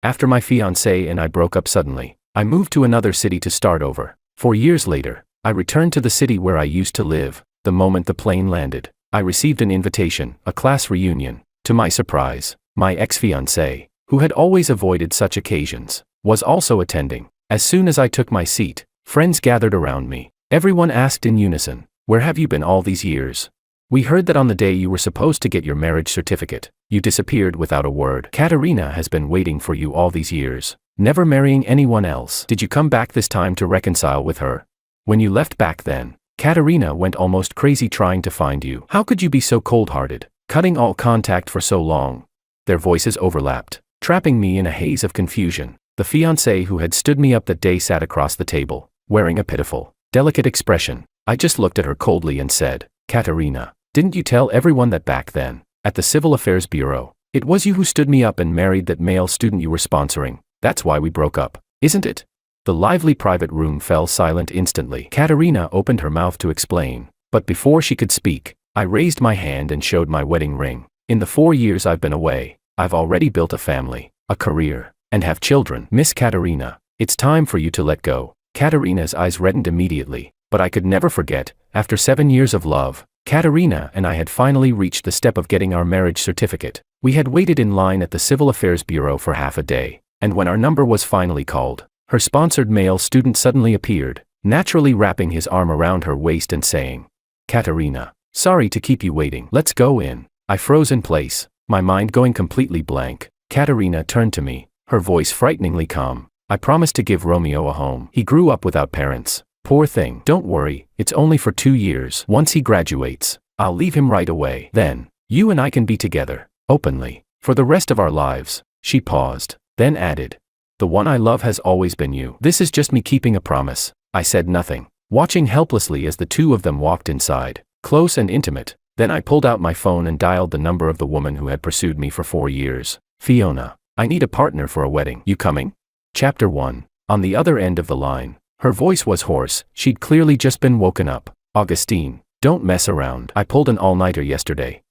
After my fiancé and I broke up suddenly, I moved to another city to start over. 4 years later, I returned to the city where I used to live. The moment the plane landed, I received an invitation, a class reunion. To my surprise, my ex-fiancé, who had always avoided such occasions, was also attending. As soon as I took my seat, friends gathered around me. Everyone asked in unison, "Where have you been all these years? We heard that on the day you were supposed to get your marriage certificate, you disappeared without a word. Katerina has been waiting for you all these years, never marrying anyone else. Did you come back this time to reconcile with her? When you left back then, Katerina went almost crazy trying to find you. How could you be so cold-hearted, cutting all contact for so long?" Their voices overlapped, trapping me in a haze of confusion. The fiancé who had stood me up that day sat across the table, wearing a pitiful, delicate expression. I just looked at her coldly and said, "Katerina, didn't you tell everyone that back then, at the Civil Affairs Bureau, it was you who stood me up and married that male student you were sponsoring? That's why we broke up, isn't it?" The lively private room fell silent instantly. Katerina opened her mouth to explain, but before she could speak, I raised my hand and showed my wedding ring. "In the 4 years I've been away, I've already built a family, a career, and have children. Miss Katerina, it's time for you to let go." Katerina's eyes reddened immediately, but I could never forget, after 7 years of love, Katerina and I had finally reached the step of getting our marriage certificate. We had waited in line at the Civil Affairs Bureau for half a day, and when our number was finally called, her sponsored male student suddenly appeared, naturally wrapping his arm around her waist and saying, "Katerina, sorry to keep you waiting. Let's go in." I froze in place, my mind going completely blank. Katerina turned to me, her voice frighteningly calm. "I promised to give Romeo a home. He grew up without parents. Poor thing. Don't worry, it's only for 2 years. Once he graduates, I'll leave him right away. Then, you and I can be together, openly, for the rest of our lives." She paused, then added, "The one I love has always been you." "This is just me keeping a promise." I said nothing, watching helplessly as the two of them walked inside, close and intimate. Then I pulled out my phone and dialed the number of the woman who had pursued me for 4 years. "Fiona, I need a partner for a wedding. You coming?" Chapter 1. On the other end of the line, her voice was hoarse. She'd clearly just been woken up. "Augustine, don't mess around. I pulled an all-nighter yesterday.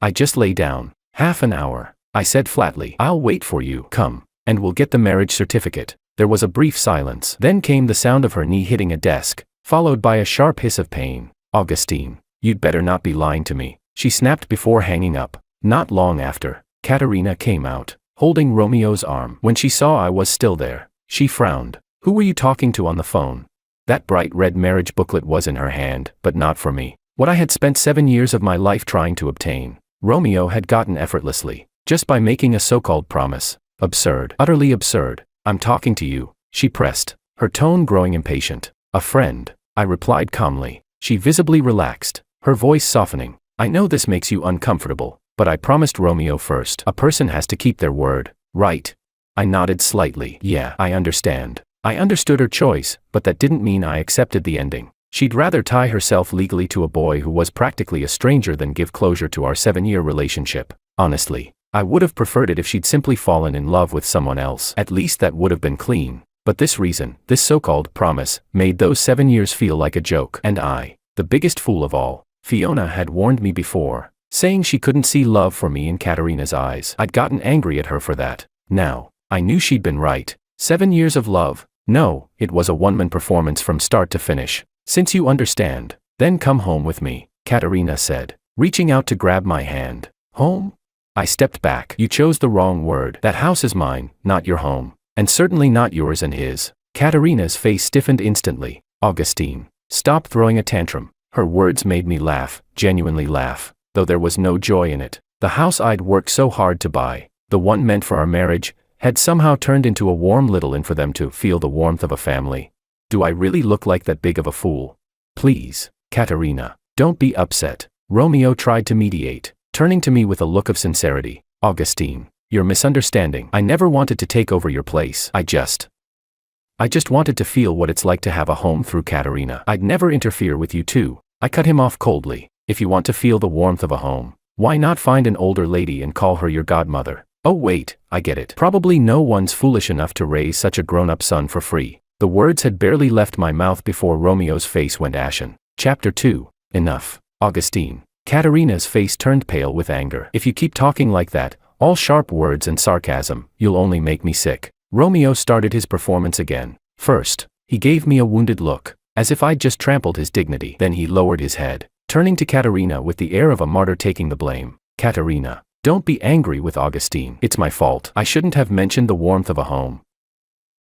I just lay down. Half an hour." I said flatly. "I'll wait for you. Come, and we'll get the marriage certificate." There was a brief silence. Then came the sound of her knee hitting a desk, followed by a sharp hiss of pain. "Augustine, you'd better not be lying to me," she snapped before hanging up. Not long after, Katerina came out, holding Romeo's arm. When she saw I was still there, she frowned. "Who were you talking to on the phone?" That bright red marriage booklet was in her hand, but not for me. What I had spent 7 years of my life trying to obtain, Romeo had gotten effortlessly, just by making a so-called promise. Absurd. Utterly absurd. "I'm talking to you," she pressed, her tone growing impatient. "A friend," I replied calmly. She visibly relaxed, her voice softening. "I know this makes you uncomfortable, but I promised Romeo first. A person has to keep their word, right?" I nodded slightly. "Yeah, I understand." I understood her choice, but that didn't mean I accepted the ending. She'd rather tie herself legally to a boy who was practically a stranger than give closure to our 7-year relationship. Honestly, I would have preferred it if she'd simply fallen in love with someone else. At least that would have been clean. But this reason, this so-called promise, made those 7 years feel like a joke. And I, the biggest fool of all, Fiona had warned me before, saying she couldn't see love for me in Katerina's eyes. I'd gotten angry at her for that. Now, I knew she'd been right. 7 years of love? No, it was a one-man performance from start to finish. "Since you understand, then come home with me," Katerina said, reaching out to grab my hand. "Home?" I stepped back. "You chose the wrong word. That house is mine, not your home. And certainly not yours and his." Katerina's face stiffened instantly. "Augustine, stop throwing a tantrum." Her words made me laugh, genuinely laugh, though there was no joy in it. The house I'd worked so hard to buy, the one meant for our marriage, had somehow turned into a warm little inn for them to feel the warmth of a family. Do I really look like that big of a fool? "Please, Katerina, don't be upset," Romeo tried to mediate, turning to me with a look of sincerity. "Augustine, you're misunderstanding. I never wanted to take over your place. I just wanted to feel what it's like to have a home through Katerina. I'd never interfere with you two." I cut him off coldly. "If you want to feel the warmth of a home, why not find an older lady and call her your godmother?" "Oh wait, I get it. Probably no one's foolish enough to raise such a grown-up son for free." The words had barely left my mouth before Romeo's face went ashen. Chapter 2. Enough, Augustine. Katerina's face turned pale with anger. "If you keep talking like that, All sharp words and sarcasm, you'll only make me sick. Romeo started his performance again. First, he gave me a wounded look, as if I'd just trampled his dignity. Then he lowered his head, turning to Katerina with the air of a martyr taking the blame. Katerina, don't be angry with Augustine. It's my fault. I shouldn't have mentioned the warmth of a home.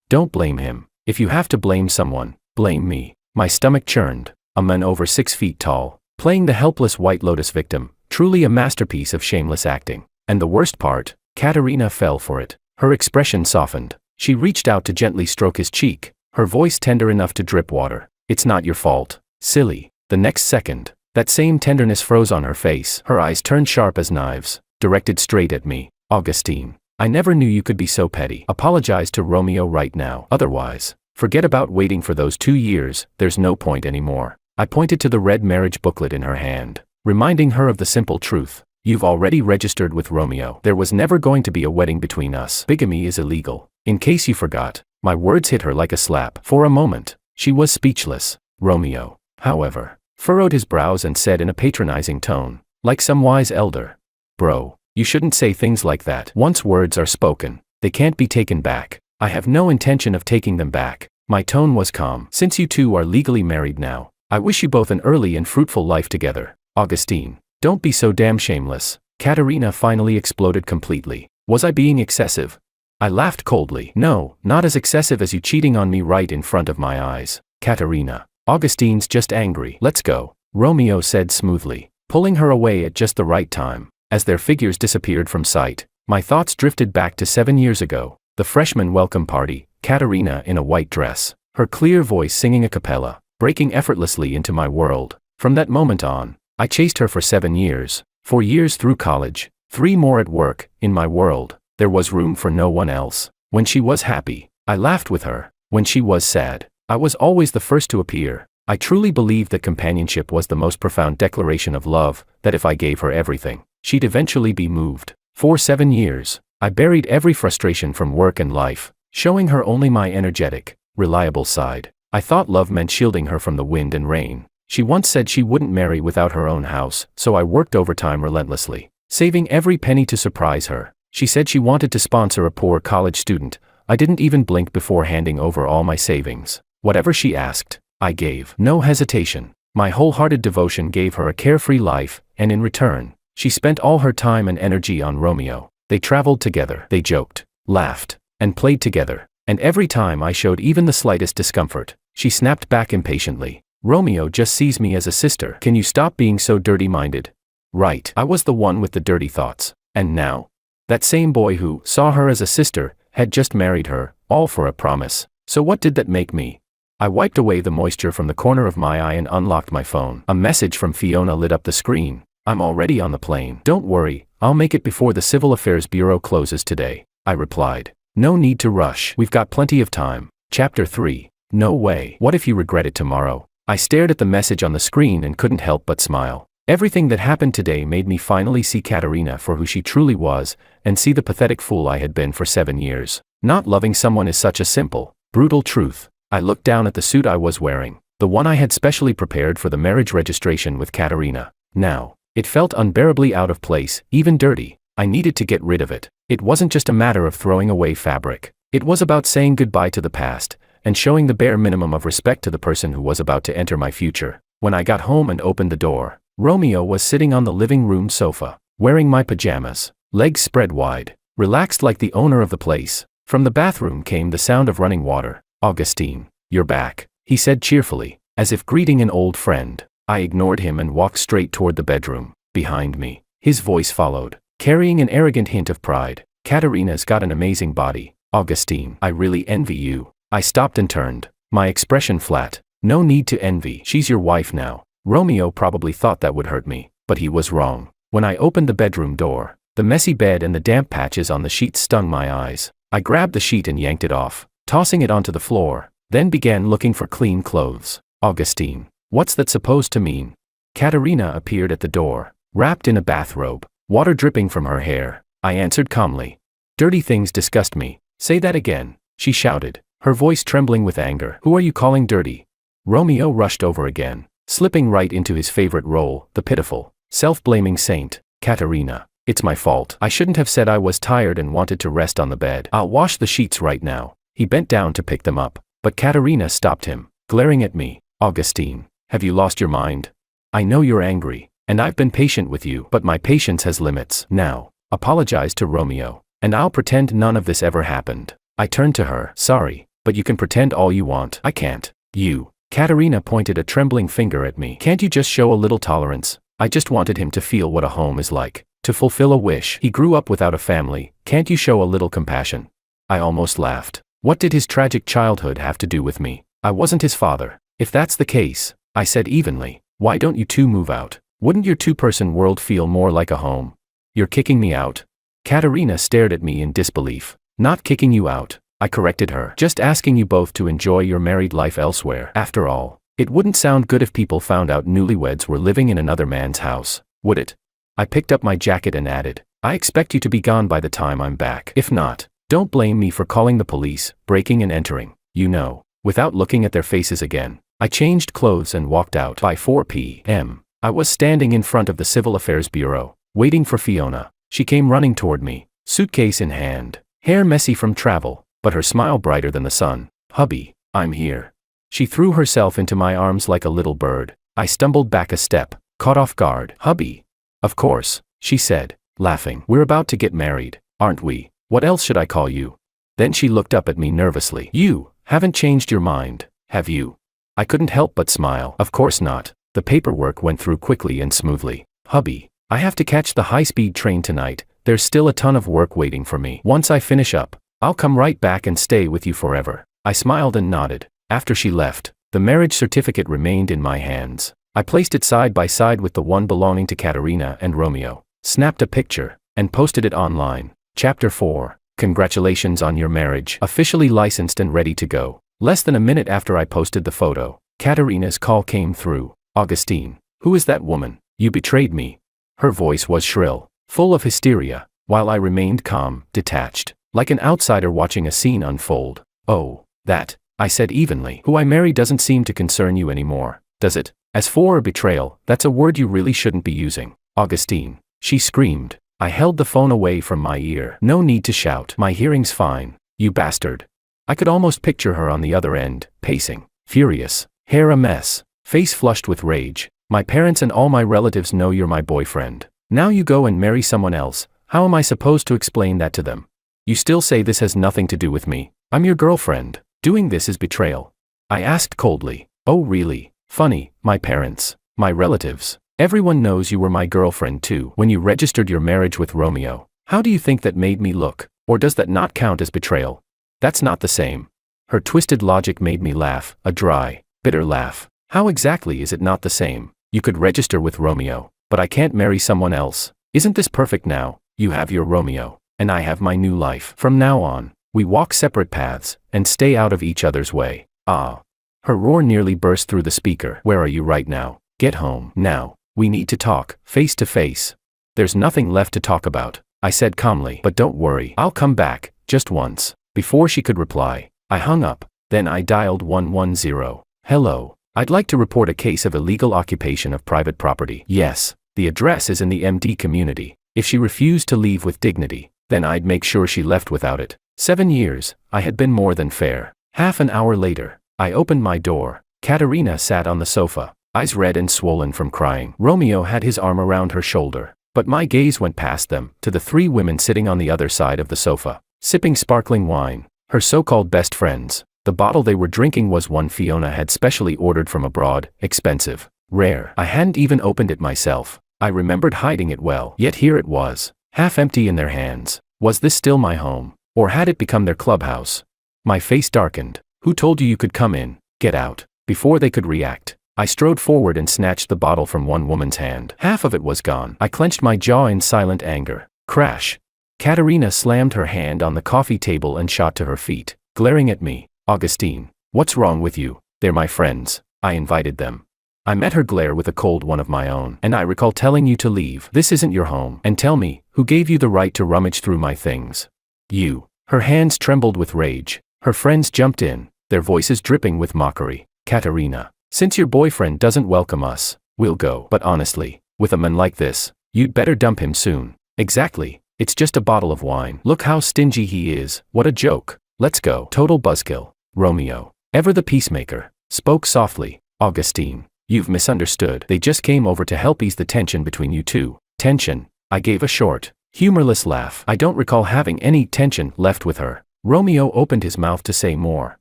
Don't blame him. If you have to blame someone, blame me. My stomach churned. A man over 6 feet tall, playing the helpless White Lotus victim, truly a masterpiece of shameless acting. And the worst part, Katerina fell for it. Her expression softened. She reached out to gently stroke his cheek, her voice tender enough to drip water. It's not your fault, silly. The next second, that same tenderness froze on her face. Her eyes turned sharp as knives, directed straight at me. Augustine, I never knew you could be so petty. Apologize to Romeo right now. Otherwise, forget about waiting for those 2 years, there's no point anymore. I pointed to the red marriage booklet in her hand, reminding her of the simple truth. You've already registered with Romeo. There was never going to be a wedding between us. Bigamy is illegal. In case you forgot. My words hit her like a slap. For a moment, she was speechless. Romeo, however, furrowed his brows and said in a patronizing tone, like some wise elder, "Bro, you shouldn't say things like that. Once words are spoken, they can't be taken back." I have no intention of taking them back. My tone was calm. Since you two are legally married now, I wish you both an early and fruitful life together. Augustine, don't be so damn shameless. Katerina finally exploded completely. Was I being excessive? I laughed coldly. No, not as excessive as you cheating on me right in front of my eyes. Katerina, Augustine's just angry. Let's go, Romeo said smoothly, pulling her away at just the right time. As their figures disappeared from sight, my thoughts drifted back to 7 years ago. The freshman welcome party, Katerina in a white dress, her clear voice singing a cappella, breaking effortlessly into my world. From that moment on, I chased her for 7 years, 4 years through college, 3 more at work. In my world, there was room for no one else. When she was happy, I laughed with her. When she was sad, I was always the first to appear. I truly believed that companionship was the most profound declaration of love, that if I gave her everything, she'd eventually be moved. For 7 years, I buried every frustration from work and life, showing her only my energetic, reliable side. I thought love meant shielding her from the wind and rain. She once said she wouldn't marry without her own house, so I worked overtime relentlessly, saving every penny to surprise her. She said she wanted to sponsor a poor college student. I didn't even blink before handing over all my savings. Whatever she asked, I gave. No hesitation. My wholehearted devotion gave her a carefree life, and in return, she spent all her time and energy on Romeo. They traveled together. They joked, laughed, and played together. And every time I showed even the slightest discomfort, she snapped back impatiently. Romeo just sees me as a sister. Can you stop being so dirty-minded? Right. I was the one with the dirty thoughts. And now, that same boy who saw her as a sister had just married her, all for a promise. So what did that make me? I wiped away the moisture from the corner of my eye and unlocked my phone. A message from Fiona lit up the screen. I'm already on the plane. Don't worry, I'll make it before the Civil Affairs Bureau closes today, I replied. No need to rush. We've got plenty of time. Chapter 3. No way. What if you regret it tomorrow? I stared at the message on the screen and couldn't help but smile. Everything that happened today made me finally see Katerina for who she truly was, and see the pathetic fool I had been for 7 years. Not loving someone is such a simple, brutal truth. I looked down at the suit I was wearing, the one I had specially prepared for the marriage registration with Katerina. Now, it felt unbearably out of place, even dirty. I needed to get rid of it. It wasn't just a matter of throwing away fabric. It was about saying goodbye to the past, and showing the bare minimum of respect to the person who was about to enter my future. When I got home and opened the door, Romeo was sitting on the living room sofa, wearing my pajamas, legs spread wide, relaxed like the owner of the place. From the bathroom came the sound of running water. Augustine, you're back, he said cheerfully, as if greeting an old friend. I ignored him and walked straight toward the bedroom. Behind me, his voice followed, carrying an arrogant hint of pride. Katerina's got an amazing body. Augustine, I really envy you. I stopped and turned, my expression flat. No need to envy. She's your wife now. Romeo probably thought that would hurt me, but he was wrong. When I opened the bedroom door, the messy bed and the damp patches on the sheets stung my eyes. I grabbed the sheet and yanked it off, tossing it onto the floor, then began looking for clean clothes. Augustine, what's that supposed to mean? Katerina appeared at the door, wrapped in a bathrobe, water dripping from her hair. I answered calmly. Dirty things disgust me. Say that again, she shouted, her voice trembling with anger. Who are you calling dirty? Romeo rushed over again, slipping right into his favorite role, the pitiful, self-blaming saint. Katerina, It's my fault. I shouldn't have said I was tired and wanted to rest on the bed. I'll wash the sheets right now. He bent down to pick them up, but Katerina stopped him, glaring at me. Augustine, have you lost your mind? I know you're angry, and I've been patient with you, but my patience has limits. Now, apologize to Romeo, and I'll pretend none of this ever happened. I turned to her. Sorry, but you can pretend all you want. I can't. You. Katerina pointed a trembling finger at me. Can't you just show a little tolerance? I just wanted him to feel what a home is like, to fulfill a wish. He grew up without a family. Can't you show a little compassion? I almost laughed. What did his tragic childhood have to do with me? I wasn't his father. If that's the case, I said evenly, why don't you two move out? Wouldn't your two-person world feel more like a home? You're kicking me out? Katerina stared at me in disbelief. Not kicking you out, I corrected her. Just asking you both to enjoy your married life elsewhere. After all, it wouldn't sound good if people found out newlyweds were living in another man's house, would it? I picked up my jacket and added, I expect you to be gone by the time I'm back. If not, don't blame me for calling the police, breaking and entering, you know. Without looking at their faces again, I changed clothes and walked out. By 4 p.m., I was standing in front of the Civil Affairs Bureau, waiting for Fiona. She came running toward me, suitcase in hand, hair messy from travel, but her smile brighter than the sun. Hubby, I'm here. She threw herself into my arms like a little bird. I stumbled back a step, caught off guard. Hubby. Of course, she said, laughing. We're about to get married, aren't we? What else should I call you? Then she looked up at me nervously. You haven't changed your mind, have you? I couldn't help but smile. Of course not. The paperwork went through quickly and smoothly. Hubby, I have to catch the high-speed train tonight. There's still a ton of work waiting for me. Once I finish up, I'll come right back and stay with you forever. I smiled and nodded. After she left, the marriage certificate remained in my hands. I placed it side by side with the one belonging to Katerina and Romeo, snapped a picture, and posted it online. Chapter 4. Congratulations on your marriage. Officially licensed and ready to go. Less than a minute after I posted the photo, Katerina's call came through. Augustine, who is that woman? You betrayed me. Her voice was shrill, full of hysteria, while I remained calm, detached, like an outsider watching a scene unfold. Oh, that, I said evenly. Who I marry doesn't seem to concern you anymore, does it? As for a betrayal, that's a word you really shouldn't be using. Augustine, she screamed. I held the phone away from my ear. No need to shout. My hearing's fine, you bastard. I could almost picture her on the other end, pacing, furious, hair a mess, face flushed with rage. My parents and all my relatives know you're my boyfriend. Now you go and marry someone else. How am I supposed to explain that to them? You still say this has nothing to do with me. I'm your girlfriend. Doing this is betrayal. I asked coldly. Oh really? Funny, my parents, my relatives. Everyone knows you were my girlfriend too when you registered your marriage with Romeo. How do you think that made me look? Or does that not count as betrayal? That's not the same. Her twisted logic made me laugh, a dry, bitter laugh. How exactly is it not the same? You could register with Romeo, but I can't marry someone else. Isn't this perfect now? You have your Romeo, and I have my new life. From now on, we walk separate paths, and stay out of each other's way. Ah. Her roar nearly burst through the speaker. Where are you right now? Get home, now. We need to talk, face to face. There's nothing left to talk about, I said calmly. But don't worry, I'll come back, just once. Before she could reply, I hung up, then I dialed 110. Hello, I'd like to report a case of illegal occupation of private property. Yes, the address is in the MD community. If she refused to leave with dignity, then I'd make sure she left without it. 7 years, I had been more than fair. Half an hour later, I opened my door. Katerina sat on the sofa, eyes red and swollen from crying. Romeo had his arm around her shoulder, but my gaze went past them, to the 3 women sitting on the other side of the sofa, sipping sparkling wine, her so-called best friends. The bottle they were drinking was one Fiona had specially ordered from abroad, expensive, rare. I hadn't even opened it myself. I remembered hiding it well. Yet here it was, half empty in their hands. Was this still my home, or had it become their clubhouse? My face darkened. Who told you could come in? Get out. Before they could react, I strode forward and snatched the bottle from one woman's hand. Half of it was gone. I clenched my jaw in silent anger. Crash. Katerina slammed her hand on the coffee table and shot to her feet, glaring at me. Augustine, what's wrong with you? They're my friends. I invited them. I met her glare with a cold one of my own. And I recall telling you to leave. This isn't your home. And tell me, who gave you the right to rummage through my things? You. Her hands trembled with rage. Her friends jumped in, their voices dripping with mockery. Katerina, since your boyfriend doesn't welcome us, we'll go. But honestly, with a man like this, you'd better dump him soon. Exactly. It's just a bottle of wine. Look how stingy he is. What a joke. Let's go. Total buzzkill. Romeo, ever the peacemaker, spoke softly. Augustine, you've misunderstood. They just came over to help ease the tension between you two. Tension? I gave a short, humorless laugh. I don't recall having any tension left with her. Romeo opened his mouth to say more,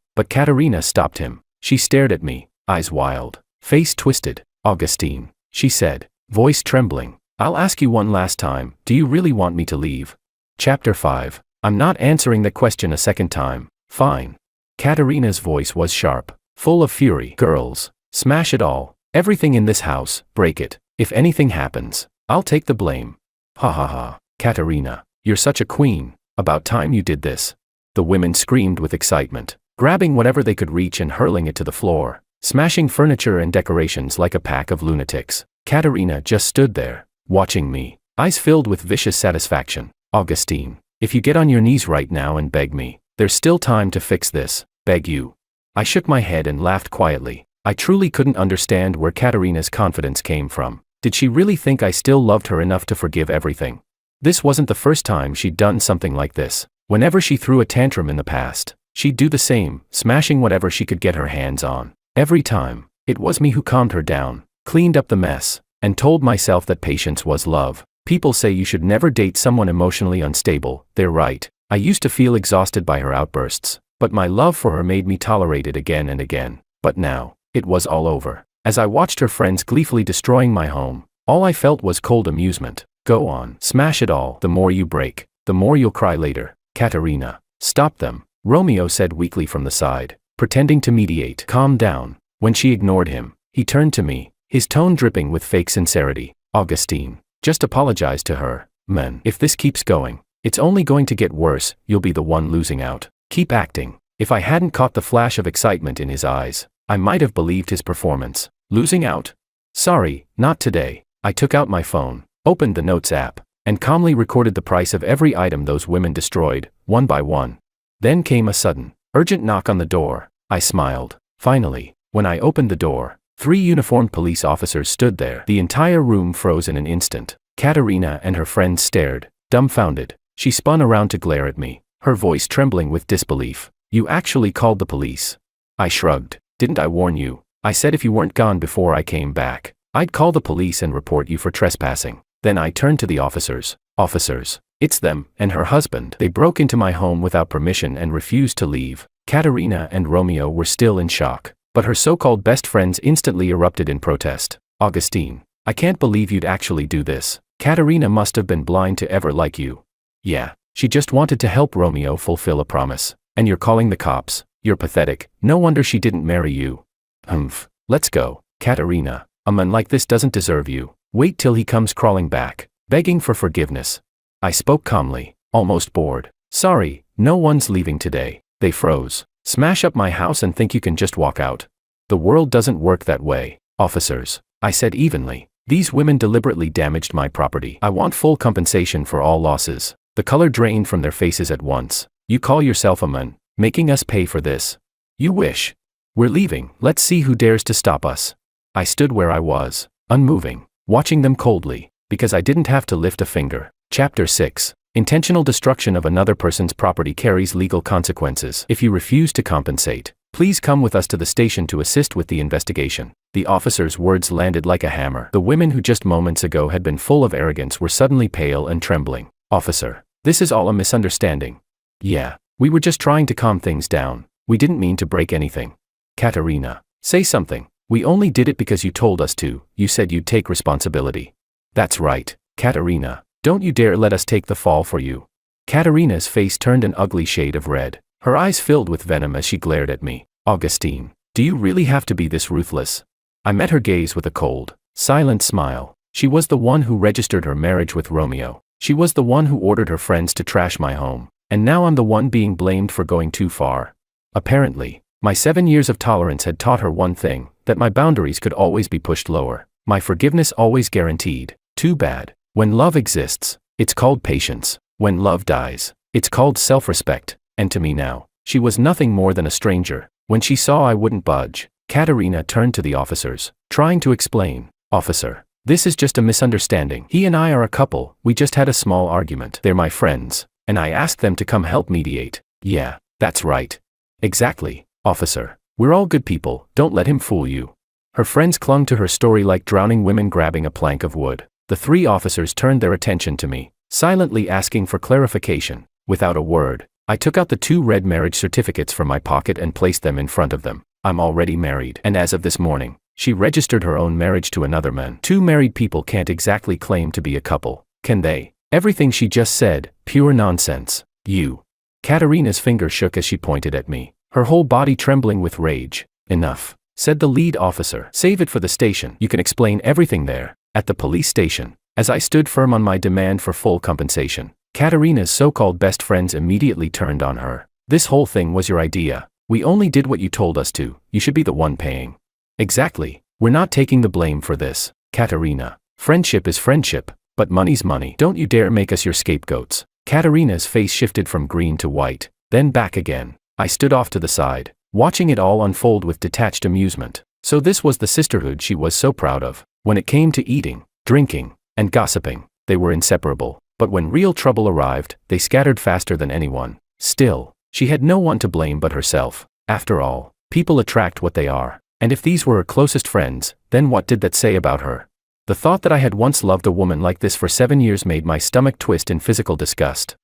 but Katerina stopped him. She stared at me, eyes wild, face twisted. Augustine, she said, voice trembling, I'll ask you one last time, do you really want me to leave? Chapter 5. I'm not answering the question a second time. Fine. Katerina's voice was sharp, full of fury. Girls, smash it all, everything in this house, break it. If anything happens, I'll take the blame. Ha ha ha. Katerina, you're such a queen. About time you did this. The women screamed with excitement, grabbing whatever they could reach and hurling it to the floor, smashing furniture and decorations like a pack of lunatics. Katerina just stood there, watching me, eyes filled with vicious satisfaction. Augustine, if you get on your knees right now and beg me, there's still time to fix this. Beg you. I shook my head and laughed quietly. I truly couldn't understand where Katerina's confidence came from. Did she really think I still loved her enough to forgive everything? This wasn't the first time she'd done something like this. Whenever she threw a tantrum in the past, she'd do the same, smashing whatever she could get her hands on. Every time, it was me who calmed her down, cleaned up the mess, and told myself that patience was love. People say you should never date someone emotionally unstable. They're right. I used to feel exhausted by her outbursts, but my love for her made me tolerate it again and again. But now, it was all over. As I watched her friends gleefully destroying my home, all I felt was cold amusement. Go on, smash it all. The more you break, the more you'll cry later. Katerina, stop them, Romeo said weakly from the side, pretending to mediate. Calm down. When she ignored him, he turned to me, his tone dripping with fake sincerity. Augustine, just apologize to her. Man, if this keeps going, it's only going to get worse. You'll be the one losing out. Keep acting. If I hadn't caught the flash of excitement in his eyes, I might have believed his performance. Losing out? Sorry, not today. I took out my phone, opened the Notes app, and calmly recorded the price of every item those women destroyed, one by one. Then came a sudden, urgent knock on the door. I smiled. Finally, when I opened the door, 3 uniformed police officers stood there. The entire room froze in an instant. Katerina and her friends stared, dumbfounded. She spun around to glare at me, her voice trembling with disbelief. You actually called the police? I shrugged. Didn't I warn you? I said if you weren't gone before I came back, I'd call the police and report you for trespassing. Then I turned to the officers. Officers, it's them and her husband. They broke into my home without permission and refused to leave. Katerina and Romeo were still in shock, but her so-called best friends instantly erupted in protest. Augustine, I can't believe you'd actually do this. Katerina must have been blind to ever like you. Yeah, she just wanted to help Romeo fulfill a promise. And you're calling the cops. You're pathetic. No wonder she didn't marry you. Humph. Let's go. Katerina, a man like this doesn't deserve you. Wait till he comes crawling back, begging for forgiveness. I spoke calmly, almost bored. Sorry, no one's leaving today. They froze. Smash up my house and think you can just walk out. The world doesn't work that way. Officers, I said evenly. These women deliberately damaged my property. I want full compensation for all losses. The color drained from their faces at once. You call yourself a man, making us pay for this? You wish. We're leaving. Let's see who dares to stop us. I stood where I was, unmoving, watching them coldly, because I didn't have to lift a finger. Chapter 6. Intentional destruction of another person's property carries legal consequences. If you refuse to compensate, please come with us to the station to assist with the investigation. The officer's words landed like a hammer. The women who just moments ago had been full of arrogance were suddenly pale and trembling. Officer, this is all a misunderstanding. Yeah, we were just trying to calm things down. We didn't mean to break anything. Katerina, say something. We only did it because you told us to. You said you'd take responsibility. That's right, Katerina. Don't you dare let us take the fall for you. Katerina's face turned an ugly shade of red. Her eyes filled with venom as she glared at me. Augustine, do you really have to be this ruthless? I met her gaze with a cold, silent smile. She was the one who registered her marriage with Romeo. She was the one who ordered her friends to trash my home. And now I'm the one being blamed for going too far. Apparently, my 7 years of tolerance had taught her one thing, that my boundaries could always be pushed lower. My forgiveness always guaranteed. Too bad. When love exists, it's called patience. When love dies, it's called self-respect. And to me now, she was nothing more than a stranger. When she saw I wouldn't budge, Katerina turned to the officers, trying to explain. Officer, This is just a misunderstanding. He and I are a couple, we just had a small argument. They're my friends, and I asked them to come help mediate. Yeah, that's right. Exactly, officer. We're all good people, don't let him fool you. Her friends clung to her story like drowning women grabbing a plank of wood. The three officers turned their attention to me, silently asking for clarification. Without a word, I took out the 2 red marriage certificates from my pocket and placed them in front of them. I'm already married, and as of this morning, she registered her own marriage to another man. 2 married people can't exactly claim to be a couple, can they? Everything she just said, pure nonsense. You. Katerina's finger shook as she pointed at me, her whole body trembling with rage. Enough, said the lead officer. Save it for the station. You can explain everything there, at the police station. As I stood firm on my demand for full compensation, Katerina's so-called best friends immediately turned on her. This whole thing was your idea. We only did what you told us to. You should be the one paying. Exactly. We're not taking the blame for this, Katerina. Friendship is friendship, but money's money. Don't you dare make us your scapegoats. Katerina's face shifted from green to white, then back again. I stood off to the side, watching it all unfold with detached amusement. So this was the sisterhood she was so proud of. When it came to eating, drinking, and gossiping, they were inseparable. But when real trouble arrived, they scattered faster than anyone. Still, she had no one to blame but herself. After all, people attract what they are. And if these were her closest friends, then what did that say about her? The thought that I had once loved a woman like this for 7 years made my stomach twist in physical disgust.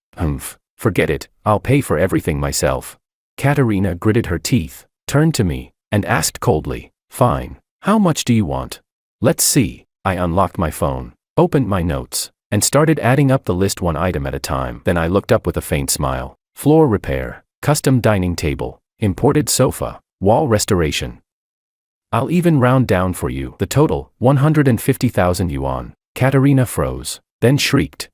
Forget it, I'll pay for everything myself. Katerina gritted her teeth, turned to me, and asked coldly, fine, how much do you want? Let's see. I unlocked my phone, opened my notes, and started adding up the list one item at a time. Then I looked up with a faint smile. Floor repair, custom dining table, imported sofa, wall restoration. I'll even round down for you. The total, 150,000 yuan. Katerina froze, then shrieked,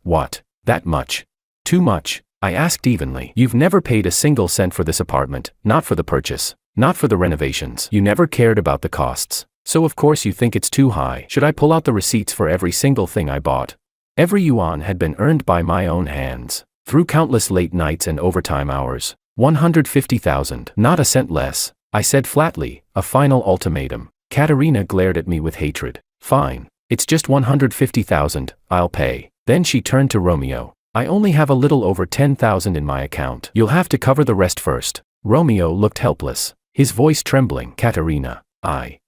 what? That much? Too much, I asked evenly. You've never paid a single cent for this apartment, not for the purchase, not for the renovations. You never cared about the costs. So of course you think it's too high. Should I pull out the receipts for every single thing I bought? Every yuan had been earned by my own hands, through countless late nights and overtime hours. 150,000, not a cent less, I said flatly, a final ultimatum. Katerina glared at me with hatred. Fine, it's just 150,000, I'll pay. Then she turned to Romeo. I only have a little over 10,000 in my account. You'll have to cover the rest first. Romeo looked helpless, his voice trembling. Katerina, I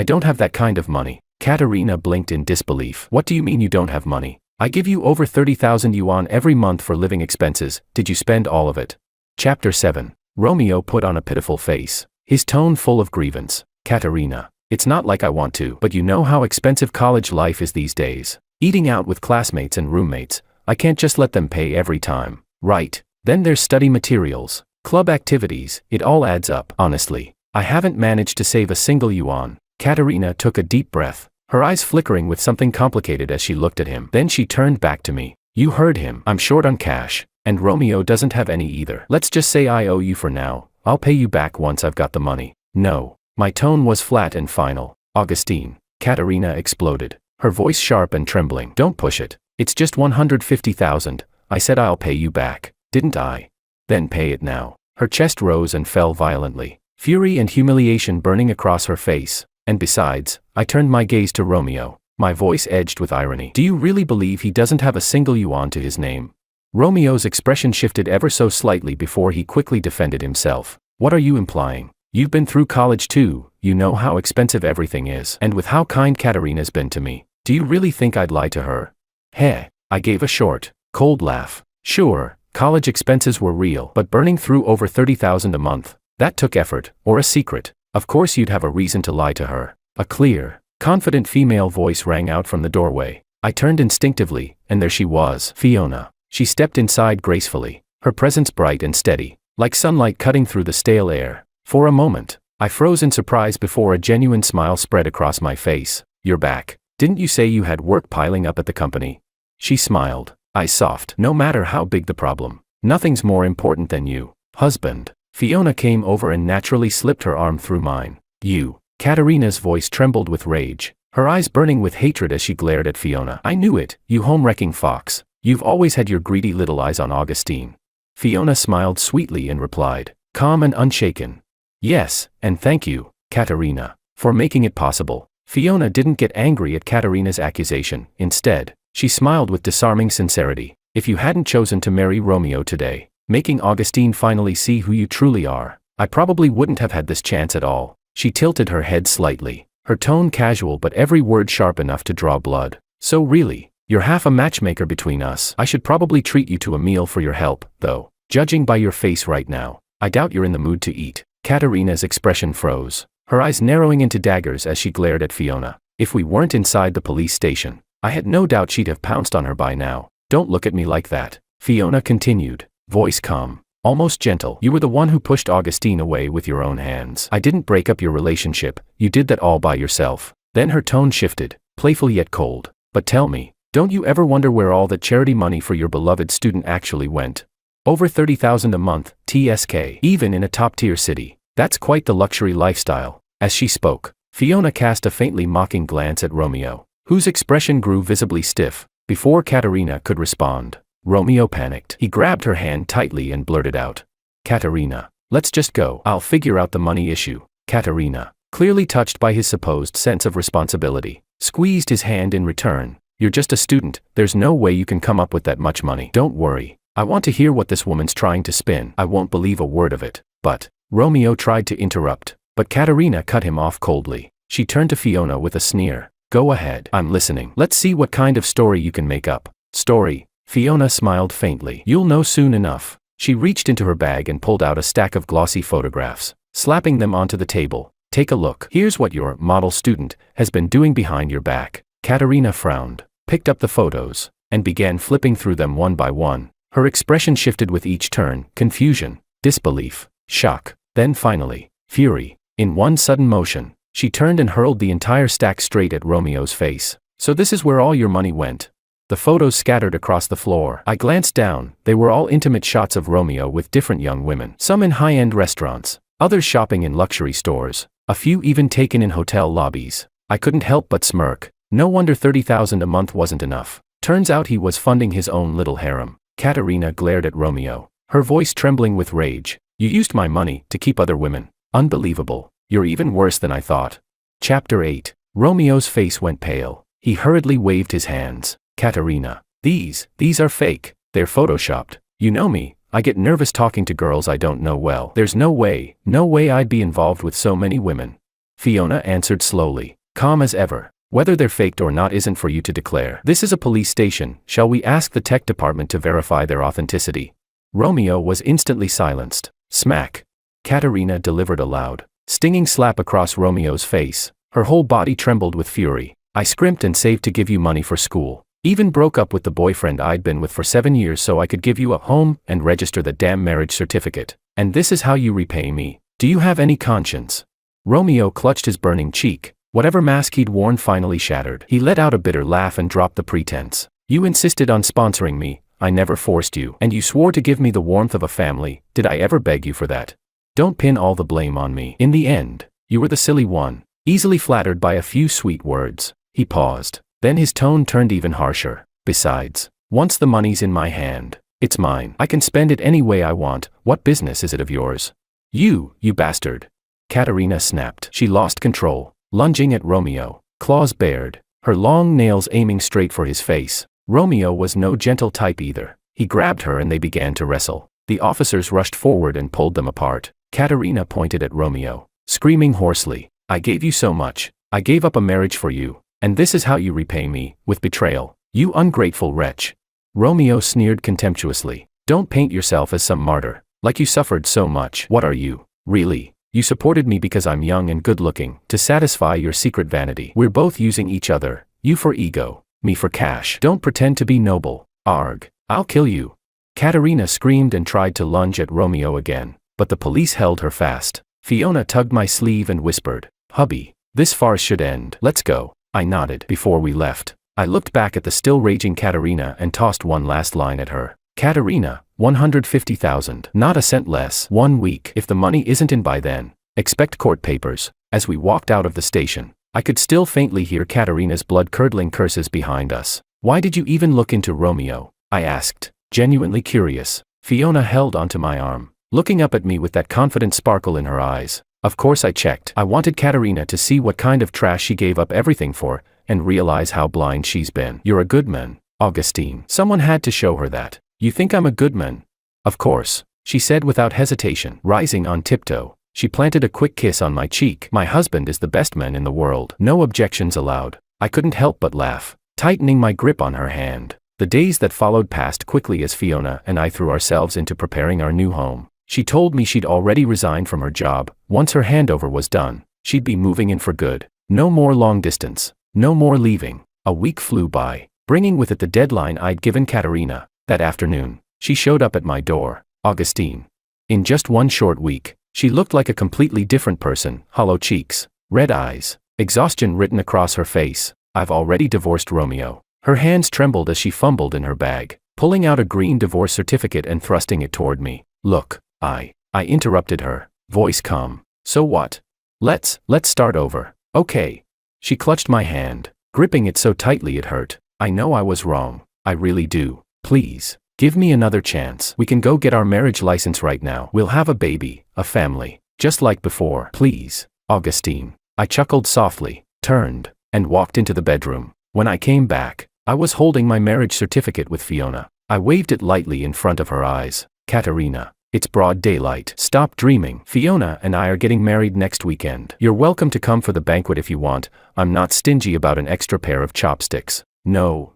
don't have that kind of money. Katerina blinked in disbelief. What do you mean you don't have money? I give you over 30,000 yuan every month for living expenses. Did you spend all of it? Chapter 7. Romeo put on a pitiful face, his tone full of grievance. Katerina, it's not like I want to, but you know how expensive college life is these days. Eating out with classmates and roommates, I can't just let them pay every time. Right. Then there's study materials, club activities, it all adds up. Honestly, I haven't managed to save a single yuan. Katerina took a deep breath, her eyes flickering with something complicated as she looked at him. Then she turned back to me. You heard him. I'm short on cash, and Romeo doesn't have any either. Let's just say I owe you for now. I'll pay you back once I've got the money. No. My tone was flat and final. Augustine. Katerina exploded, her voice sharp and trembling. Don't push it. It's just 150,000. I said I'll pay you back, didn't I? Then pay it now. Her chest rose and fell violently, fury and humiliation burning across her face. And besides, I turned my gaze to Romeo, my voice edged with irony. Do you really believe he doesn't have a single yuan to his name? Romeo's expression shifted ever so slightly before he quickly defended himself. What are you implying? You've been through college too, you know how expensive everything is. And with how kind Katerina's been to me, do you really think I'd lie to her? Heh, I gave a short, cold laugh. Sure, college expenses were real, but burning through over 30,000 a month, that took effort, or a secret. Of course you'd have a reason to lie to her. A clear, confident female voice rang out from the doorway. I turned instinctively, and there she was, Fiona. She stepped inside gracefully, her presence bright and steady, like sunlight cutting through the stale air. For a moment, I froze in surprise before a genuine smile spread across my face. You're back. Didn't you say you had work piling up at the company? She smiled, eyes soft. No matter how big the problem, nothing's more important than you, husband. Fiona came over and naturally slipped her arm through mine. You. Katerina's voice trembled with rage, her eyes burning with hatred as she glared at Fiona. I knew it, you home-wrecking fox. You've always had your greedy little eyes on Augustine. Fiona smiled sweetly and replied, calm and unshaken. Yes, and thank you, Katerina, for making it possible. Fiona didn't get angry at Katerina's accusation. Instead, she smiled with disarming sincerity. If you hadn't chosen to marry Romeo today, making Augustine finally see who you truly are, I probably wouldn't have had this chance at all. She tilted her head slightly, her tone casual but every word sharp enough to draw blood. So really, you're half a matchmaker between us. I should probably treat you to a meal for your help, though. Judging by your face right now, I doubt you're in the mood to eat. Katerina's expression froze, her eyes narrowing into daggers as she glared at Fiona. If we weren't inside the police station, I had no doubt she'd have pounced on her by now. Don't look at me like that, Fiona continued, voice calm, almost gentle. You were the one who pushed Augustine away with your own hands. I didn't break up your relationship, you did that all by yourself. Then her tone shifted, playful yet cold. But tell me, don't you ever wonder where all that charity money for your beloved student actually went? Over $30,000 a month, TSK, even in a top-tier city. That's quite the luxury lifestyle. As she spoke, Fiona cast a faintly mocking glance at Romeo, whose expression grew visibly stiff. Before Katerina could respond, Romeo panicked. He grabbed her hand tightly and blurted out, Katerina, let's just go. I'll figure out the money issue. Katerina, clearly touched by his supposed sense of responsibility, squeezed his hand in return. You're just a student, there's no way you can come up with that much money. Don't worry, I want to hear what this woman's trying to spin. I won't believe a word of it. But, Romeo tried to interrupt, but Katerina cut him off coldly. She turned to Fiona with a sneer. Go ahead, I'm listening. Let's see what kind of story you can make up. Story? Fiona smiled faintly. You'll know soon enough. She reached into her bag and pulled out a stack of glossy photographs, slapping them onto the table. Take a look. Here's what your model student has been doing behind your back. Katerina frowned, picked up the photos, and began flipping through them one by one. Her expression shifted with each turn: confusion, disbelief, shock, then finally, fury. In one sudden motion, she turned and hurled the entire stack straight at Romeo's face. So this is where all your money went. The photos scattered across the floor. I glanced down. They were all intimate shots of Romeo with different young women. Some in high-end restaurants, others shopping in luxury stores, a few even taken in hotel lobbies. I couldn't help but smirk. No wonder $30,000 a month wasn't enough. Turns out he was funding his own little harem. Katerina glared at Romeo, her voice trembling with rage. You used my money to keep other women. Unbelievable. You're even worse than I thought. Chapter 8. Romeo's face went pale. He hurriedly waved his hands. Katerina, these are fake. They're photoshopped. You know me, I get nervous talking to girls I don't know well. There's no way I'd be involved with so many women. Fiona answered slowly, calm as ever. Whether they're faked or not isn't for you to declare. This is a police station. Shall we ask the tech department to verify their authenticity? Romeo was instantly silenced. Smack. Katerina delivered a loud, stinging slap across Romeo's face. Her whole body trembled with fury. I scrimped and saved to give you money for school. Even broke up with the boyfriend I'd been with for 7 years so I could give you a home and register the damn marriage certificate. And this is how you repay me. Do you have any conscience? Romeo clutched his burning cheek. Whatever mask he'd worn finally shattered. He let out a bitter laugh and dropped the pretense. You insisted on sponsoring me. I never forced you. And you swore to give me the warmth of a family. Did I ever beg you for that? Don't pin all the blame on me. In the end, you were the silly one, easily flattered by a few sweet words. He paused. Then his tone turned even harsher. Besides, once the money's in my hand, it's mine. I can spend it any way I want. What business is it of yours? You bastard. Katerina snapped. She lost control, lunging at Romeo, claws bared, her long nails aiming straight for his face. Romeo was no gentle type either. He grabbed her and they began to wrestle. The officers rushed forward and pulled them apart. Katerina pointed at Romeo, screaming hoarsely, I gave you so much. I gave up a marriage for you. And this is how you repay me, with betrayal. You ungrateful wretch. Romeo sneered contemptuously. Don't paint yourself as some martyr, like you suffered so much. What are you, really? You supported me because I'm young and good-looking, to satisfy your secret vanity. We're both using each other, you for ego, me for cash. Don't pretend to be noble. Arg, I'll kill you. Katerina screamed and tried to lunge at Romeo again, but the police held her fast. Fiona tugged my sleeve and whispered, hubby, this farce should end. Let's go. I nodded. Before we left, I looked back at the still raging Katerina and tossed one last line at her. Katerina, 150,000, not a cent less. 1 week. If the money isn't in by then, expect court papers. As we walked out of the station, I could still faintly hear Katerina's blood-curdling curses behind us. Why did you even look into Romeo? I asked, genuinely curious. Fiona held onto my arm, looking up at me with that confident sparkle in her eyes. Of course I checked. I wanted Katerina to see what kind of trash she gave up everything for, and realize how blind she's been. You're a good man, Augustine. Someone had to show her that. You think I'm a good man? Of course, she said without hesitation. Rising on tiptoe, she planted a quick kiss on my cheek. My husband is the best man in the world. No objections allowed. I couldn't help but laugh, tightening my grip on her hand. The days that followed passed quickly as Fiona and I threw ourselves into preparing our new home. She told me she'd already resigned from her job. Once her handover was done, she'd be moving in for good. No more long distance. No more leaving. A week flew by, bringing with it the deadline I'd given Katerina. That afternoon, she showed up at my door. Augustine. In just one short week, she looked like a completely different person. Hollow cheeks, red eyes, exhaustion written across her face. I've already divorced Romeo. Her hands trembled as she fumbled in her bag, pulling out a green divorce certificate and thrusting it toward me. Look, I interrupted her, voice calm. So what? Let's start over. Okay. She clutched my hand, gripping it so tightly it hurt. I know I was wrong. I really do. Please, give me another chance. We can go get our marriage license right now. We'll have a baby, a family, just like before. Please, Augustine. I chuckled softly, turned, and walked into the bedroom. When I came back, I was holding my marriage certificate with Fiona. I waved it lightly in front of her eyes. Katerina, it's broad daylight. Stop dreaming. Fiona and I are getting married next weekend. You're welcome to come for the banquet if you want. I'm not stingy about an extra pair of chopsticks. No,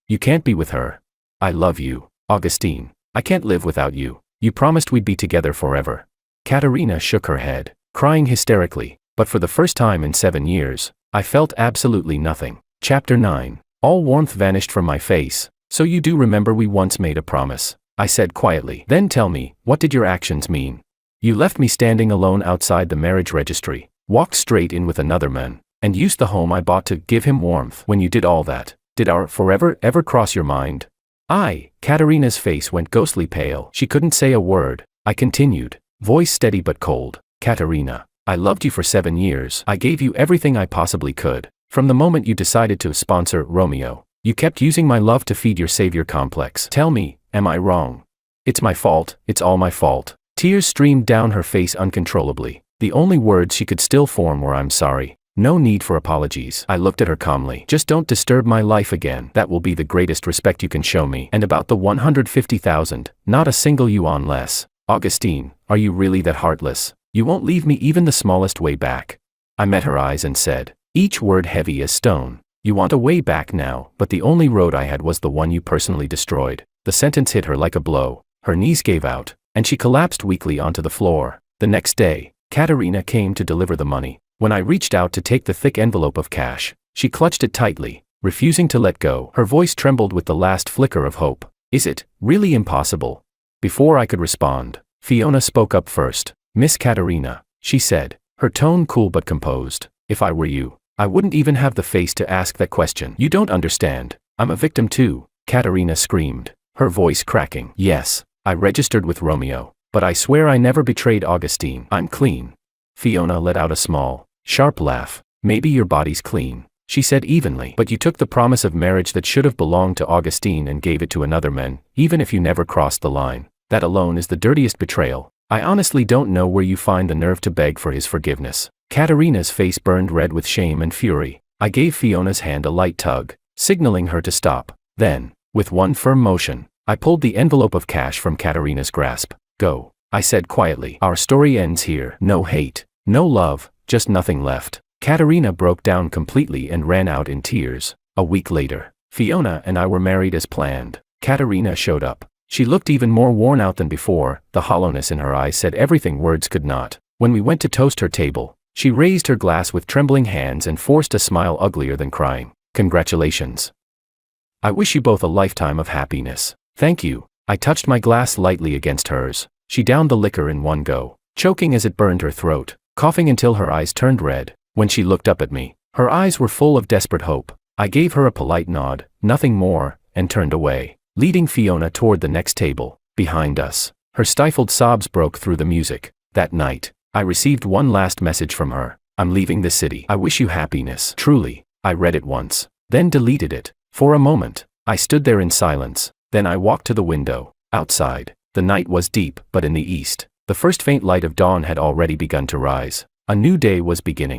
you can't be with her. I love you, Augustine. I can't live without you. You promised we'd be together forever. Katerina shook her head, crying hysterically, but for the first time in 7 years, I felt absolutely nothing. Chapter 9. All warmth vanished from my face. So you do remember we once made a promise, I said quietly. Then tell me, what did your actions mean? You left me standing alone outside the marriage registry, walked straight in with another man, and used the home I bought to give him warmth. When you did all that, did our forever ever cross your mind? Katerina's face went ghostly pale. She couldn't say a word. I continued, voice steady but cold. Katerina, I loved you for 7 years. I gave you everything I possibly could. From the moment you decided to sponsor Romeo, you kept using my love to feed your savior complex. Tell me, am I wrong? It's my fault. It's all my fault. Tears streamed down her face uncontrollably. The only words she could still form were I'm sorry. No need for apologies. I looked at her calmly. Just don't disturb my life again. That will be the greatest respect you can show me. And about the 150,000, not a single yuan less. Augustine, are you really that heartless? You won't leave me even the smallest way back. I met her eyes and said, each word heavy as stone. You want a way back now, but the only road I had was the one you personally destroyed. The sentence hit her like a blow. Her knees gave out, and she collapsed weakly onto the floor. The next day, Katerina came to deliver the money. When I reached out to take the thick envelope of cash, she clutched it tightly, refusing to let go. Her voice trembled with the last flicker of hope. Is it really impossible? Before I could respond, Fiona spoke up first. Miss Katerina, she said, her tone cool but composed. If I were you, I wouldn't even have the face to ask that question. You don't understand. I'm a victim too, Katerina screamed, her voice cracking. Yes, I registered with Romeo, but I swear I never betrayed Augustine. I'm clean. Fiona let out a small, sharp laugh. Maybe your body's clean, she said evenly, but you took the promise of marriage that should have belonged to Augustine and gave it to another man, even if you never crossed the line. That alone is the dirtiest betrayal. I honestly don't know where you find the nerve to beg for his forgiveness. Katerina's face burned red with shame and fury. I gave Fiona's hand a light tug, signaling her to stop. Then, with one firm motion, I pulled the envelope of cash from Katerina's grasp. Go, I said quietly. Our story ends here. No hate, no love, just nothing left. Katerina broke down completely and ran out in tears. A week later, Fiona and I were married as planned. Katerina showed up. She looked even more worn out than before. The hollowness in her eyes said everything words could not. When we went to toast her table, she raised her glass with trembling hands and forced a smile uglier than crying. Congratulations. I wish you both a lifetime of happiness. Thank you. I touched my glass lightly against hers. She downed the liquor in one go, choking as it burned her throat, coughing until her eyes turned red. When she looked up at me, her eyes were full of desperate hope. I gave her a polite nod, nothing more, and turned away, leading Fiona toward the next table. Behind us, her stifled sobs broke through the music. That night, I received one last message from her. I'm leaving the city. I wish you happiness. Truly. I read it once, then deleted it. For a moment, I stood there in silence. Then I walked to the window. Outside, the night was deep, but in the east, The first faint light of dawn had already begun to rise. A new day was beginning.